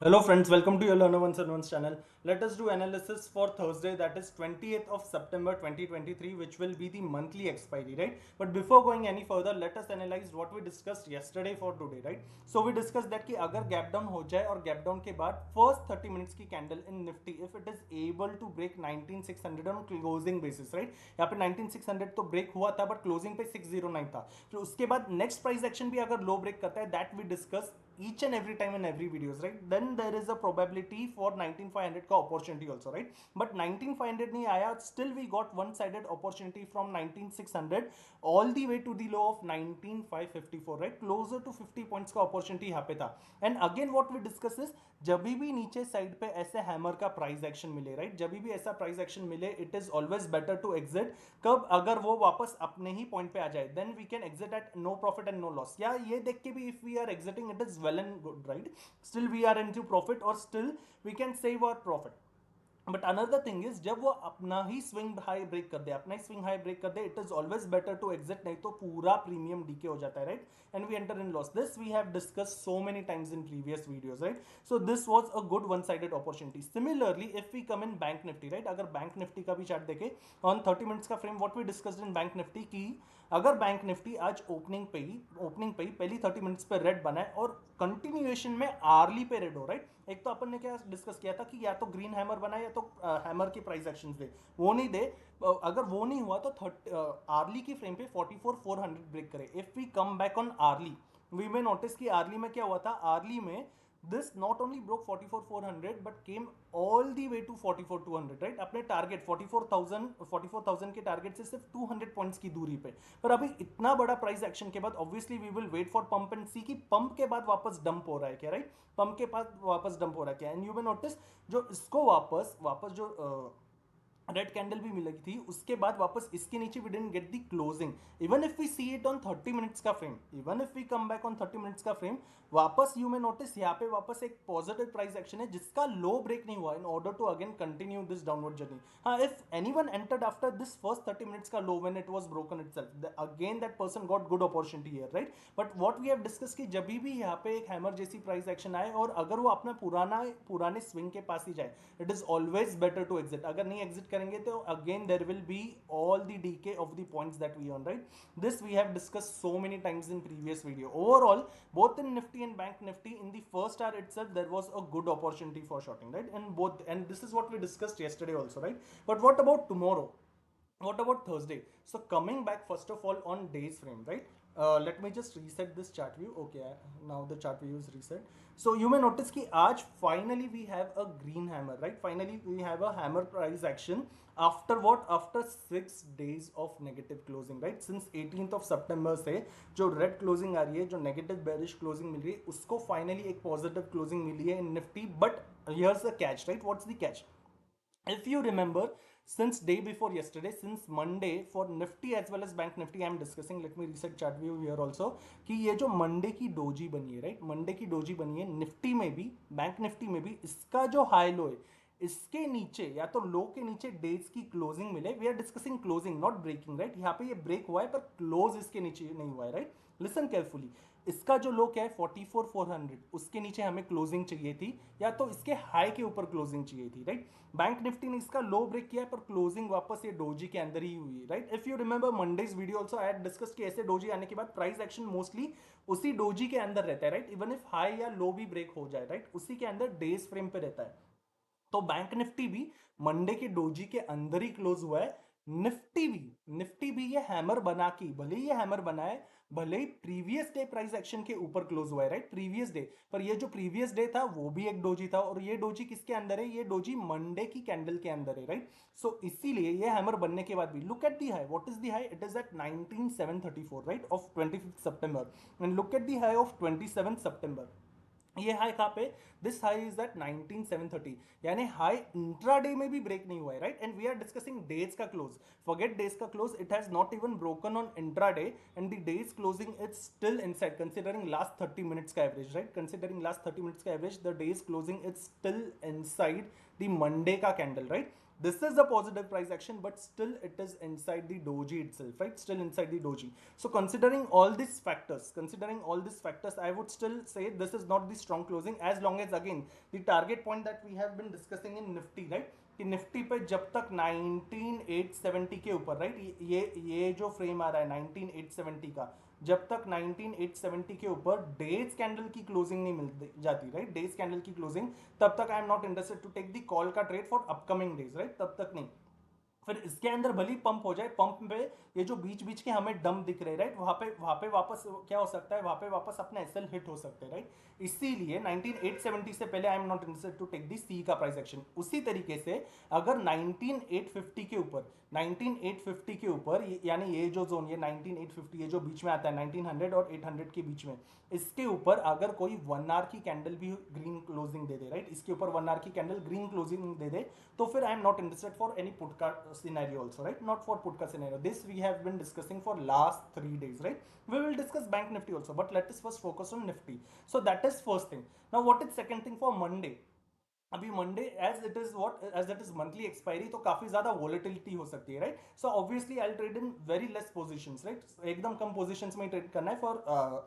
Hello friends, welcome to your Learner Ones and Ones channel. Let us do analysis for Thursday, that is 20th of September 2023, which will be the monthly expiry, right? But before going any further, let us analyze what we discussed yesterday for today, right? So we discussed that कि अगर gap down हो जाए और gap down के बाद first 30 minutes की candle in Nifty, if it is able to break 19600 on closing basis, right? यहाँ पे 19600 तो break हुआ था, but closing पे 609 था. फिर उसके बाद next price action भी अगर low break करता है, that we discuss each and every time in every videos, right? Then there is a probability for 19500 का opportunity also, right? But 19500 नहीं आया, still we got one sided opportunity from 19600 all the way to the low of 19554, right? Closer to 50 points का opportunity यहाँ पे था. And again what we discuss is जब भी नीचे साइड पे ऐसे हैमर का प्राइस एक्शन मिले, राइट? जब भी ऐसा प्राइस एक्शन मिले, it is always better to exit. कब? अगर वो वापस अपने ही पॉइंट पे आ जाए, then we can exit at no profit and no loss. या ये देख के भी if we are exiting, it is well and good, right? Still we are into profit और still we can save our profit. But another thing is जब वो अपना ही swing high break कर दे, अपना ही स्विंग हाई ब्रेक कर दे, it is always better to exit, नहीं तो पूरा प्रीमियम डीके हो जाता है, right? And we enter in loss. This we have discuss so many times in previous videos, right? So this was a good one sided opportunity. Similarly if we come in bank Nifty, right? अगर bank Nifty का भी chart देखे on 30 minutes का frame, what we discussed in bank Nifty की अगर bank Nifty आज opening पे ही पहली 30 मिनट्स पे रेड बना है और कंटिन्यूएशन में आर्ली पे रेड हो, राइट? एक तो अपन ने क्या डिस्कस किया था कि या तो ग्रीन हैमर बनाए या तो हैमर की प्राइस एक्शन दे, वो नहीं दे. अगर वो नहीं हुआ तो आर्ली की फ्रेम पे 44400 ब्रेक करे. If we come back on early, we may notice कि आर्ली में क्या हुआ था. आर्ली में this not only broke 44400 but came all the way to 44200, right? अपने टारगेट 44000 के टारगेट से सिर्फ 200 पॉइंट्स की दूरी पे. पर अभी इतना बड़ा प्राइस एक्शन के बाद obviously we will wait for pump and see कि पंप के बाद वापस डंप हो रहा है क्या, राइट? पंप के बाद वापस डंप हो रहा है क्या. एंड यू विल नोटिस जो इसको वापस वापस जो रेड कैंडल भी मिली थी, उसके बाद वापस इसके नीचे we didn't get the closing. Even if we see it on 30 minutes का frame, even if we come back on 30 minutes का फ्रेम, वापस यू मे नोटिस यहाँ पे वापस एक पॉजिटिव प्राइस एक्शन है जिसका लो ब्रेक नहीं हुआ in order to again continue this downward journey. हाँ, if anyone entered after this first 30 minutes का low when it was broken itself, again that person got good opportunity here, right? But what we have discuss कि जब भी यहाँ पे एक hammer जैसी price action आए और अगर वो अपना पुराने स्विंग के पास ही जाए, it is always better to exit. अगर नहीं एग्जिट करेंगे तो again there will be all the decay of the points that we earn, right? This we have discussed so many times in previous video. Overall, both in Nifty and Bank Nifty, in the first hour itself there was a good opportunity for shorting, right? And both, and this is what we discussed yesterday also, right? But what about tomorrow? What about Thursday? So coming back first of all on days frame, right? Let me just reset this chart view. Okay, now the chart view is reset. So you may notice कि आज finally we have a green hammer, right? Finally we have a hammer price action after what? After 6 days of negative closing, right? Since 18th of September से जो red closing आ रही है, जो negative bearish closing मिल रही है, उसको finally एक positive closing मिली है in Nifty. But here's the catch, right? What's the catch? If you remember, since day before yesterday, since Monday, for Nifty as well as Bank Nifty, I am discussing. Let me reset chart view here also. कि ये जो Monday की doji बनी है, right? Monday की doji बनी है Nifty में भी, बैंक निफ्टी में भी. इसका जो हाई लो है, इसके नीचे या तो लो के नीचे डेज की क्लोजिंग मिले. We are discussing closing, not breaking, right? यहाँ पे ये ब्रेक हुआ है पर क्लोज इसके नीचे नहीं हुआ है, राइट? Listen carefully. इसका जो लो क्या है 44400, उसके नीचे हमें क्लोजिंग चाहिए थी या तो इसके हाई के ऊपर क्लोजिंग चाहिए थी, राइट? बैंक निफ्टी ने इसका लो ब्रेक किया है पर क्लोजिंग वापस ये डोजी के अंदर ही हुई है, right? If you remember Mondays video also I had discuss कि ऐसे डोजी आने के बाद प्राइस एक्शन मोस्टली उसी डोजी के अंदर रहता है, राइट? इवन इफ हाई या लो भी ब्रेक हो जाए, राइट, उसी के अंदर डेज फ्रेम पे रहता है. तो बैंक निफ्टी भी मंडे के डोजी के अंदर ही क्लोज हुआ है. निफ्टी भी ये हैमर बना के, भले ही ये हैमर बनाए, भले ही प्रीवियस डे प्राइस एक्शन के ऊपर क्लोज हुआ है, राइट? प्रीवियस डे, पर ये जो प्रीवियस डे था वो भी एक डोजी था और ये डोजी किसके अंदर है? ये डोजी मंडे की कैंडल के अंदर है, राइट? सो इसीलिए ये हैमर बनने के बाद भी look at the high. What is the high? It is at 19734, right, of 25 September. And look at the high of 27 September. ये हाई कहाँ पे? दिस हाई इज दैट 19730, यानी हाई इंट्राडे में भी ब्रेक नहीं हुआ है, right? And we are discussing days का क्लोज. फॉरगेट डेज का close, it has not even broken on intraday and the days closing is still inside considering last 30 minutes का average, right? Considering last 30 minutes का average, the days closing is still inside the Monday का candle, right? This is a positive price action, but still it is inside the doji itself, right? Still inside the doji. So considering all these factors, I would still say this is not the strong closing, as long as again the target point that we have been discussing in Nifty, right? कि Nifty पे जब तक 19870 के ऊपर, right, ये जो frame आ रहा है 19870 का, जब तक 19870 के ऊपर डेज कैंडल की क्लोजिंग नहीं मिल जाती, राइट, डेज कैंडल की क्लोजिंग, तब तक I am not interested to take the call का trade for upcoming days, right, तब तक नहीं। फिर इसके अंदर भली पंप हो जाए, पंप पे ये जो बीच बीच के हमें डम दिख रहे, राइट, वहां पे वापस क्या हो सकता है, वहां पे वापस अपने एसएल हिट हो सकते हैं, राइट। इसीलिए 19870 से पहले I am not interested to take the C का प्राइस एक्शन। उसी तरीके से अगर 19850 के ऊपर, 19850 के ऊपर, यानी ये जो जोन, ये 19850, ये जो बीच में आता है 1900 और 800 के बीच में, इसके ऊपर अगर कोई 1 आवर की कैंडल भी ग्रीन क्लोजिंग दे दे, राइट, इसके ऊपर 1 आवर की कैंडल ग्रीन क्लोजिंग दे दे, तो फिर आई am not interested for any put का scenario also, right? Not for put ka scenario. This we have been discussing for last 3 days, right? We will discuss bank nifty also, but let us first focus on nifty. So that is first thing. Now what is second thing for Monday? अभी Monday as it is monthly expiry, तो काफी ज्यादा volatility हो सकती है, right. So obviously I trade in very less positions, right, एकदम कम positions में ट्रेड करना है for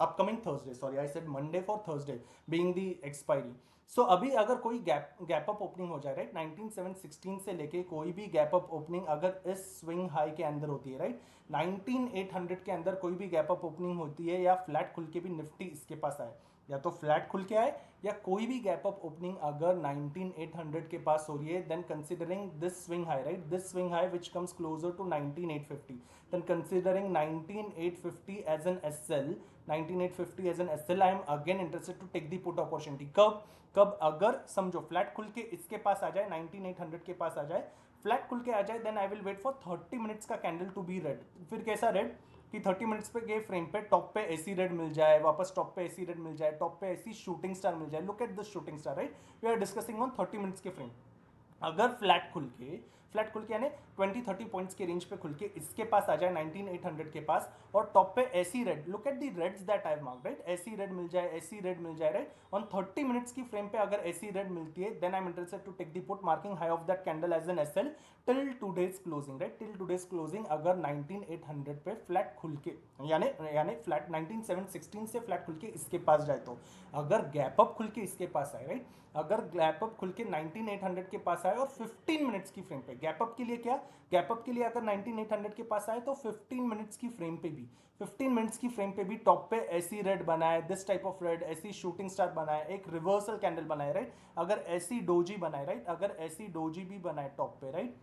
upcoming Thursday, sorry I said Monday for Thursday being the expiry. So अभी अगर कोई गैप अप ओपनिंग हो जाए, राइट, 19716 से लेके कोई भी गैप अप ओपनिंग अगर इस स्विंग हाई के अंदर होती है, राइट, 19800 के अंदर कोई भी गैप अप ओपनिंग होती है, या फ्लैट खुल के भी निफ्टी इसके पास आए, या तो फ्लैट खुल के आए या कोई भी गैप अप ओपनिंग अगर 19800 के पास हो रही है, then considering this swing high, right, this swing high which comes closer to 19850, then considering 19850 as an SL, 19850 as an SL, I am again interested to take the put opportunity. कब अगर समझो flat खुल के इसके पास आ जाए, 19800 के पास आ जाए, flat खुल के आ जाए, then I will wait for 30 minutes का कैंडल टू बी रेड। फिर कैसा रेड कि 30 मिनट्स पे गए फ्रेम पे टॉप पे ऐसी रेड मिल जाए, वापस टॉप पे ऐसी रेड मिल जाए, टॉप पे ऐसी शूटिंग स्टार मिल जाए। Look at this shooting star, right, we are discussing on 30 minutes के फ्रेम। अगर फ्लैट खुल के यानी 20-30 पॉइंट्स के रेंज पे खुल के इसके पास आ जाए 19800 के पास, और टॉप पे ऐसी red, look at the reds that I have marked, right, ऐसी रेड मिल जाए, ऐसी रेड मिल जाए, राइट, ऑन 30 मिनट्स की फ्रेम पे अगर ऐसी रेड मिलती है, then I am interested to take the put marking high of that candle as an SL till today's closing, right, till today's closing. अगर 19800 पे फ्लैट खुल के यानी फ्लैट 19716 से फ्लैट खुल के इसके पास जाए, तो अगर गैप अप खुल के इसके पास आए, राइट, अगर गैप अप खुल के 19800 के पास आए और 15 मिनट्स की फ्रेम पे, गैप अप के लिए क्या, गैप अप के लिए अगर 19800 के पास आए तो 15 मिनट्स की फ्रेम पे भी, 15 मिनट्स की फ्रेम पे भी टॉप पे ऐसी रेड बनाए, दिस टाइप ऑफ रेड, ऐसी शूटिंग स्टार बनाए, एक रिवर्सल कैंडल बनाए, राइट, अगर ऐसी डोजी बनाए, राइट, अगर ऐसी डोजी भी बनाए टॉप पे, राइट,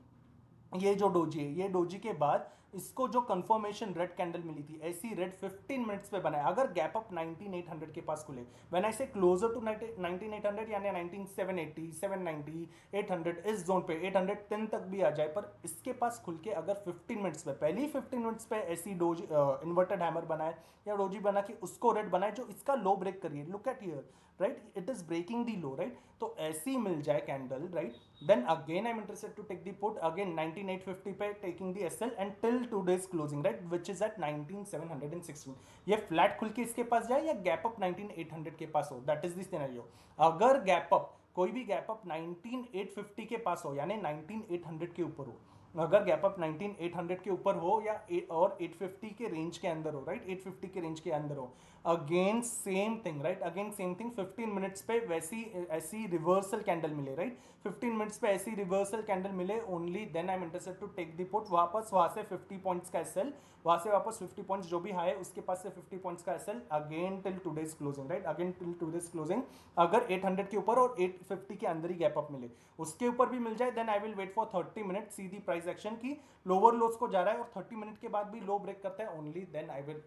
ये जो डोजी है, ये डोजी के बाद इसको जो कंफर्मेशन रेड कैंडल मिली थी, ऐसी रेड 15 मिनट्स पे बनाए, अगर गैप अप 19800 के पास खुले, व्हेन आई से क्लोजर टू 19800 यानी 19780, 790, 800, इस जोन पे 810 तक भी आ जाए, पर इसके पास खुल के अगर 15 मिनट्स पे, पहले ही 15 मिनट्स पे ऐसी डोजी इन्वर्टेड हैमर बनाए या डोजी बना के उसको रेड बनाए जो इसका लो ब्रेक करिए, look at here, right, it is breaking the low, right, तो ऐसी मिल जाए candle, right, then again I am interested to take the put again 19850 पे taking the SL and till today's closing, right, which is at 19716। ये flat खुल के इसके पास जाए या गैप अप 19800 के पास हो, दैट इज द सिनेरियो। अगर गैप अप, कोई भी गैप अप 19850 के पास हो यानी 19800 के ऊपर हो, अगर गैप अप 19800 के ऊपर हो या और 850 के रेंज के अंदर हो, राइट, 850 के रेंज के अंदर हो, again same thing, right, again same thing, 15 minutes पे वैसी ऐसी रिवर्सल कैंडल मिले, राइट, 15 मिनट्स पे ऐसी रिवर्सल कैंडल मिले, only then I am interested to take the put, वापस वहां से 50 पॉइंट्स का एसएल, वहां से वापस 50 पॉइंट्स जो भी हाई है उसके पास से 50 पॉइंट्स का SL, again till today's closing, right, again till today's closing. अगर 800 के ऊपर और 850 के अंदर ही गैप अप मिले, उसके ऊपर भी मिल जाए, then I will wait for 30 minute, सीधी प्राइस एक्शन की लोअर लोस को जा रहा है और 30 मिनट के बाद भी लो ब्रेक करता है, only then I will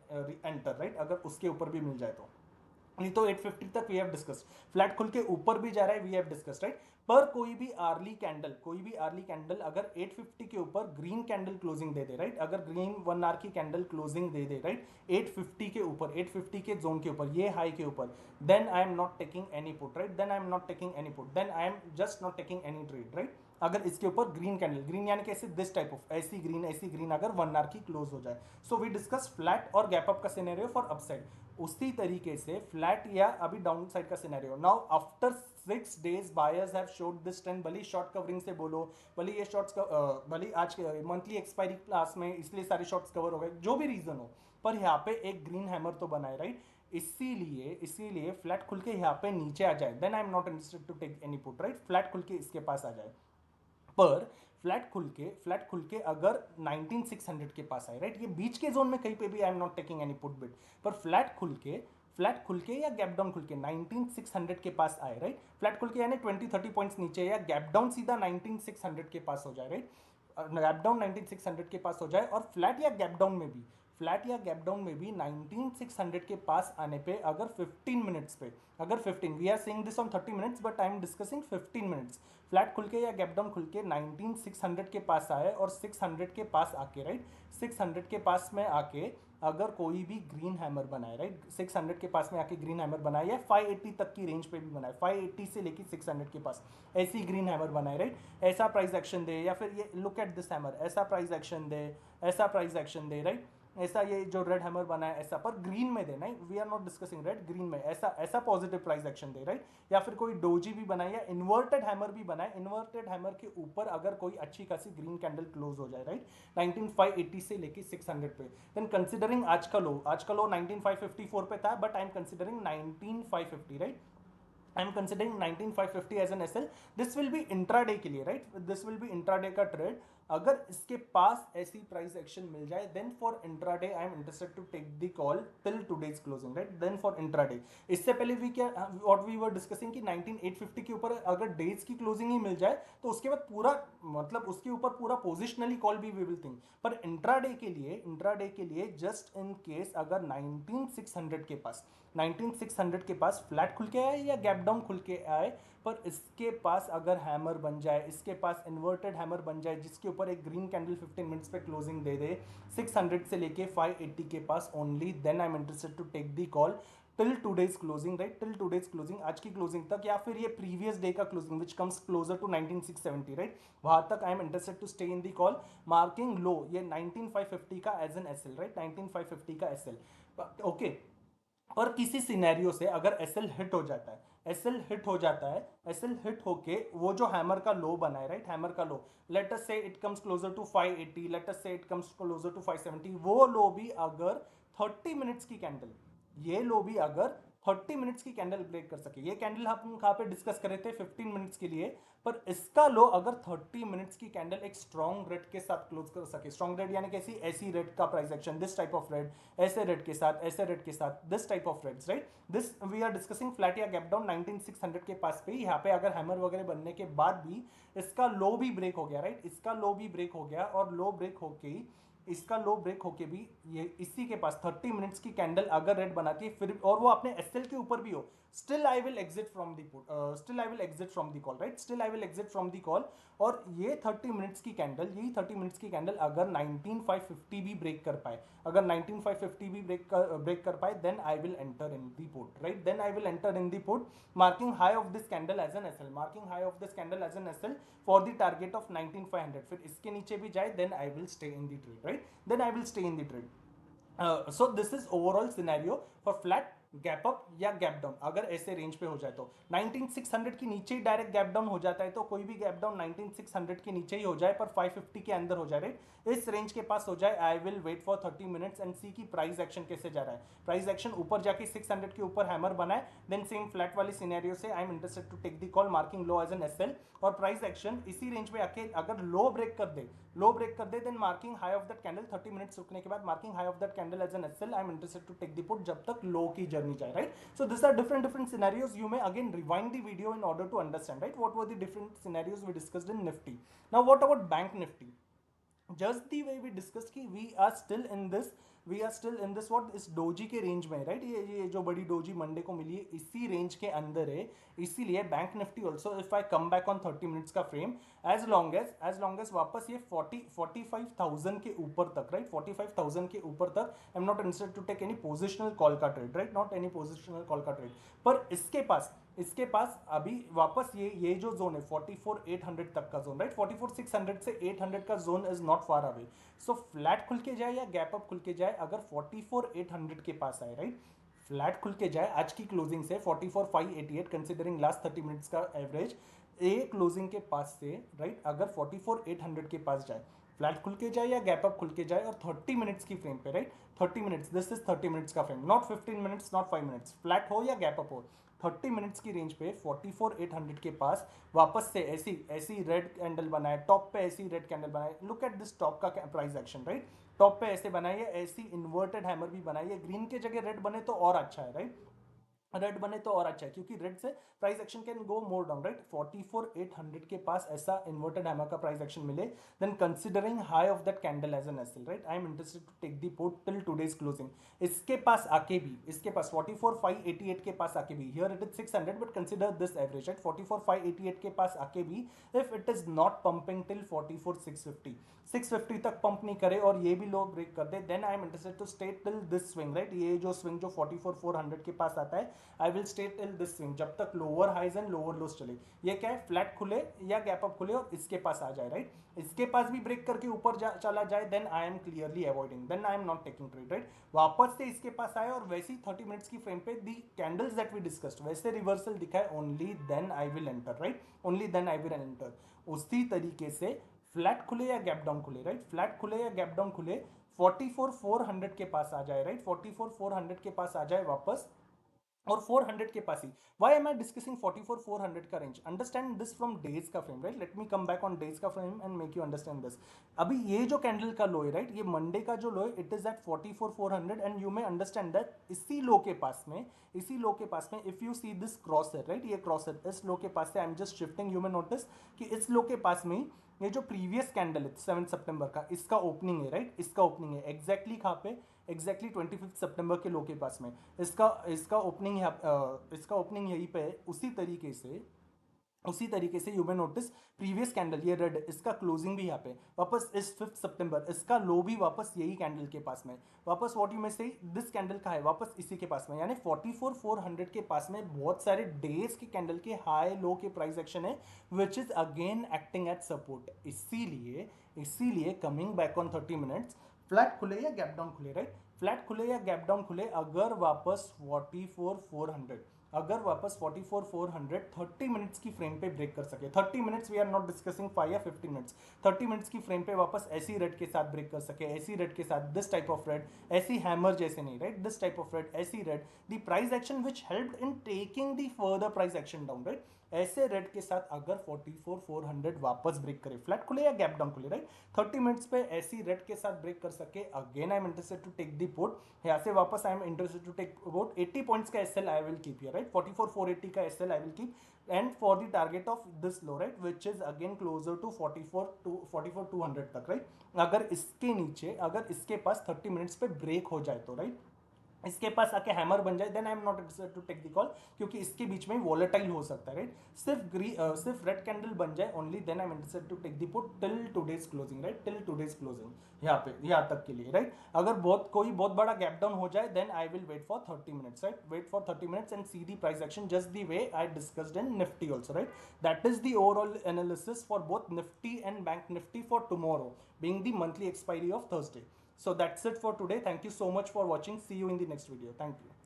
enter, right, अगर उसके ऊपर भी मिल जाए तो, नहीं तो 850 तक वी हैव डिस्कस्ड, फ्लैट खुल के ऊपर भी जा रहा है, वी हैव डिस्कस्ड, राइट, पर कोई भी अर्ली कैंडल अगर 850 के ऊपर ग्रीन कैंडल क्लोजिंग दे दे, राइट, अगर ग्रीन 1 आवर की कैंडल क्लोजिंग दे दे, राइट, 850 के ऊपर, 850 के जोन के ऊपर, ये हाई के ऊपर, then I am not taking any put, right, then I am not taking any put, then I am just not taking any trade, right, अगर इसके ऊपर ग्रीन कैंडल, ग्रीन यानी कैसे, दिस टाइप ऑफ ऐसी green अगर 1 hour की close हो जाए। सो वी डिस्कस फ्लैट और गैप अप का सिनेरियो फॉर अपसाइड। उसी तरीके से फ्लैट या अभी डाउन साइड का scenario, now after 6 days buyers have showed this trend, भले शॉर्ट कवरिंग से बोलो, भले ये शॉर्ट्स भले आज मंथली एक्सपायरी क्लास में इसलिए सारे शॉर्ट्स कवर हो गए, जो भी रीजन हो, पर यहाँ पे एक ग्रीन हैमर तो बनाए, राइट? इसीलिए फ्लैट खुल के यहाँ पे नीचे आ जाए, then I am not interested to take any put, right? Flat खुल के इसके पास आ जाए, पर फ्लैट खुल के अगर 19600 के पास आए, राइट? ये बीच के जोन में कहीं पे भी आई am not taking any put bit, पर फ्लैट खुल के या गैप डाउन खुल के 19600 के पास आए, राइट? फ्लैट खुल के यानी 20-30 पॉइंट्स नीचे, या गैप डाउन सीधा 19600 के पास हो जाए, राइट? गैप डाउन 19600 के पास हो जाए, और फ्लैट या गैप डाउन में भी 19600 के पास आने पे अगर 15 मिनट्स पे, अगर 15, we are saying this on 30 minutes but I am discussing 15 minutes, flat खुल के या गैप डाउन खुल के 19600 के पास आए और 600 के पास आके, राइट? 600 के पास में आके अगर कोई भी ग्रीन हैमर बनाए, राइट? 600 के पास में आके ग्रीन हैमर बनाए, या 580 तक की रेंज पे भी बनाए, 580 से लेके 600 के पास ऐसी ग्रीन हैमर बनाए, राइट? ऐसा प्राइस एक्शन दे, या फिर ये लुक एट दिस हैमर, ऐसा प्राइस एक्शन दे, ऐसा प्राइस एक्शन दे, राइट? ऐसा ये जो रेड हैमर बना है ऐसा, पर ग्रीन में दे, नहीं, we are not discussing red, green में ऐसा पॉजिटिव प्राइस एक्शन दे, राइट? या फिर कोई डोजी भी बनाए, या इन्वर्टेड हैमर भी बनाए, इन्वर्टेड हैमर के ऊपर अगर कोई अच्छी खासी ग्रीन कैंडल क्लोज हो जाए, राइट? 19580 से लेके 600 पे, देन कंसिडरिंग आज का लो 19554 पे था, but I am considering 19550, right? I am considering 19550 as an SL, this will be intraday के लिए, right? This will be intraday का ट्रेड। अगर इसके पास ऐसी प्राइस एक्शन मिल जाए, then for intraday I am interested to take the call till today's closing, right? Then for intraday, इससे पहले वी क्या व्हाट वी वर डिस्कसिंग कि 19850 के ऊपर अगर डेज की क्लोजिंग ही मिल जाए तो उसके बाद पूरा, मतलब उसके ऊपर पूरा पोजिशनली कॉल भी वी विल थिंक, पर इंट्राडे के लिए जस्ट इन केस अगर 19600 के पास फ्लैट खुल के आए या गैप डाउन खुल के आए, पर इसके पास अगर हैमर बन जाए, इसके पास इन्वर्टेड हैमर बन जाए जिसके ऊपर एक ग्रीन कैंडल 15 मिनट्स पे क्लोजिंग दे दे 600 से लेके 580 के पास only, then I am interested to take the call till today's closing, right? Till today's closing, आज की क्लोजिंग तक, या फिर ये प्रीवियस डे का closing which comes closer to 19670, right? वहां तक I am interested to stay in the call, marking low ये 19550 का एज एन एसएल, राइट? 19550 का एसएल, ओके। और किसी सिनेरियो से अगर एसएल हिट हो जाता है, एसएल हिट होके वो जो हैमर का लो बना है, राइट? हैमर का लो, let us say it comes closer to 580, let us say it comes closer to 570, वो लो भी अगर 30 मिनट्स की कैंडल, ये लो भी अगर 30 मिनट्स की कैंडल ब्रेक कर सके, ये कैंडल हम कहाँ पे डिस्कस कर रहे थे 15 मिनट्स के लिए, पर इसका लो अगर 30 मिनट्स की कैंडल एक स्ट्रॉन्ग रेड के साथ क्लोज कर सके, स्ट्रॉन्ग रेड यानी कैसी, ऐसी रेड का price action, this type of red, ऐसे रेड के साथ, ऐसे रेड के साथ, this type of reds, right? This we are discussing flat या गैप डाउन 19600 के पास पे, यहाँ पे अगर हैमर वगैरह बनने के बाद भी इसका लो भी ब्रेक हो गया, राइट? इसका लो भी ब्रेक हो गया, और लो ब्रेक होके इसका लो ब्रेक होके भी ये इसी के पास 30 मिनट्स की कैंडल अगर रेड बनाती है फिर, और वो अपने एसएल के ऊपर भी हो, still I will exit from the put, still I will exit from the call, right? Still I will exit from the call. और ये 30 मिनट्स की कैंडल, यही 30 मिनट्स की कैंडल अगर 19550 भी ब्रेक कर पाए, अगर 19550 भी ब्रेक कर पाए, then I will enter in the put, right? Then I will enter in the put, marking high of this candle as an SL, marking high of this candle as an SL for the target of 19500, फिर इसके नीचे भी जाए, then I will stay in the trade, right? then I will stay in the trade. So this is overall scenario for flat gap up या gap down, अगर ऐसे range पे हो जाए तो 19600 के नीचे ही डायरेक्ट गैप डाउन हो जाता है, तो कोई भी गैप डाउन 19600 के नीचे ही हो जाए पर 550 के अंदर हो जाए, राइट? इस रेंज के पास हो जाए, I will wait for 30 minutes and see की प्राइस एक्शन कैसे जा रहा है। प्राइस एक्शन ऊपर जाके 600 के ऊपर हैमर बनाए, देन सेम फ्लैट वाली सिनेरियो से I am interested to take the call, marking low as an SL, और प्राइस एक्शन इसी रेंज पे आके अगर लो ब्रेक कर दे, then marking high of that candle 30 minutes रुकने के बाद, marking high of that candle as an SL, I am interested to take the put जब तक लो की जर्नी जाए, right? So these are different scenarios. You may again rewind the video in order to understand, right? What were the different scenarios we discussed in Nifty. Now what about Bank Nifty? Just the way we discussed कि we are still in this what इस doji के range में, right? ये जो बड़ी doji Monday को मिली है इसी रेंज के अंदर है, इसीलिए bank Nifty also if I come back on 30 minutes का फ्रेम, एज लॉन्ग एज वापस ये 45,000 के ऊपर तक, राइट? 45,000 के ऊपर तक I am not interested to take any positional call का trade, right? Not any positional call का ट्रेड, पर इसके पास अभी वापस ये जो जोन है 44,800 तक का जोन, राइट? 44,600 से 800 का zone is not far away, so flat खुल के जाए या गैप अप खुल के जाए, अगर 44,800 के पास आए, राइट? फ्लैट खुल के जाए आज की क्लोजिंग से 44,588 कंसिडरिंग लास्ट 30 मिनट्स का एवरेज, ए क्लोजिंग के पास से राइट अगर 44,800 के पास जाए, फ्लैट खुल के जाए या गैप अप खुल के जाए और 30 मिनट्स की फ्रेम पे right, 30 minutes, this is 30 minutes का frame, not 15 minutes, not 5 minutes, flat हो या गैप अप हो, 30 मिनट्स की रेंज पे 44,800 के पास वापस से ऐसी ऐसी रेड कैंडल बनाए, टॉप पे ऐसी रेड कैंडल बनाए, लुक एट दिस टॉप का प्राइस एक्शन राइट, टॉप पे ऐसे बनाइए, ऐसी इन्वर्टेड हैमर भी बनाइए, ग्रीन के जगह रेड बने तो और अच्छा है राइट, रेड बने तो और अच्छा है क्योंकि रेड से price action can go more down right, 44,800 के पास ऐसा इन्वर्टेड हैमर का प्राइस एक्शन मिले, then considering high of that candle as an SL right, I am interested to take the put till today's closing, इसके पास आके भी, इसके पास 44,588 के पास आके भी, here it is 600 but consider this average right, 44,588 के पास आके भी if it is not pumping till 44,650, 650 तक पंप नहीं करे और ये भी लो ब्रेक कर दे, then I am interested to stay till this swing right, ये जो स्विंग जो 44,400 के पास आता है, I will stay till this swing जब तक lower highs and lower lows चले, ये क्या है फ्लैट खुले या गैप अप खुले और इसके पास आ जाए राइट, इसके पास भी ब्रेक करके ऊपर चला जाए, then I am clearly avoiding, then I am not taking trade right, वापस से इसके पास आए और वैसी 30 मिनट्स की फ्रेम पे the candles that we discussed वैसे रिवर्सल दिखाए, only then I will enter right, only then I will enter, उसी तरीके से फ्लैट खुले या गैप डाउन खुले राइट, फ्लैट खुले या गैप डाउन खुले 44,400 के पास आ जाए राइट, 44,400 के पास आ जाए वापस और 400 के पास ही, व्हाई एम आई डिस्कसिंग 44,400 का range, understand this from day's का frame right, let me come back on day's का frame and make you understand this, अभी ये जो कैंडल का लो है राइट, ये मंडे का जो लो है it is at 44,400 and you may understand that इसी लो के पास में, इसी लो के पास में if you see this cross है राइट, ये क्रॉस है इस लो के पास से, I am just shifting, you may notice कि इस लो के पास में ये जो प्रीवियस कैंडल है 7 सितंबर का, इसका ओपनिंग है राइट, इसका ओपनिंग है एग्जैक्टली कहाँ पे, एग्जैक्टली 25 सितंबर के लो के पास में, इसका इसका ओपनिंग इसका ओपनिंग यहीं पे है, उसी तरीके से you may notice previous candle ये रेड, इसका क्लोजिंग भी यहाँ पे वापस इस 5 सितंबर, इसका लो भी वापस यही कैंडल के पास में, वापस व्हाट यू मे से दिस कैंडल का है वापस इसी के पास में, यानी 44,400 के पास में बहुत सारे डेज के कैंडल के हाई लो के प्राइस एक्शन है which is again acting at support, इसीलिए coming back on 30 minutes, flat खुले या गैप डाउन खुले राइट, फ्लैट खुले या गैप डाउन खुले, अगर वापस 44,400, अगर वापस 44,400 30 मिनट्स की फ्रेम पे ब्रेक कर सके, 30 minutes we are not discussing 5 या 15 मिनट्स, 30 मिनट्स की फ्रेम पे वापस ऐसी रेड के साथ ब्रेक कर सके, ऐसी रेड के साथ दिस टाइप ऑफ रेड, ऐसी हैमर जैसे नहीं right, this type of red, ऐसी red, the price action which helped in taking the further price action down right, ऐसे रेड के साथ अगर 44,400 वापस ब्रेक करे, फ्लैट खुले या गैप डाउन खुले राइट, 30 मिनट्स पे ऐसी रेड के साथ ब्रेक कर सके, again I am interested to take the put, यहाँ से वापस I am interested to take about 80 points का SL I will keep here right, 44,480 का SL I will keep and for the target of this low right which is again closer to 44,200 तक right, अगर इसके नीचे, अगर इसके पास 30 minutes पे break हो जाए तो राइट, इसके पास आके हैमर बन जाए, then I am not interested to take the call, क्योंकि इसके बीच में वॉलेटाइल हो सकता है राइट, सिर्फ रेड कैंडल बन जाए only then I am interested to take the put till today's closing right, till today's closing, यहाँ पे यहाँ तक के लिए राइट, अगर कोई बहुत बड़ा गैप डाउन हो जाए then I will wait for 30 minutes right, wait for 30 minutes and see the price action just the way I discussed in Nifty also right, that is the overall analysis for both Nifty and Bank Nifty for tomorrow being the monthly expiry of Thursday. So that's it for today. Thank you so much for watching. See you in the next video. Thank you.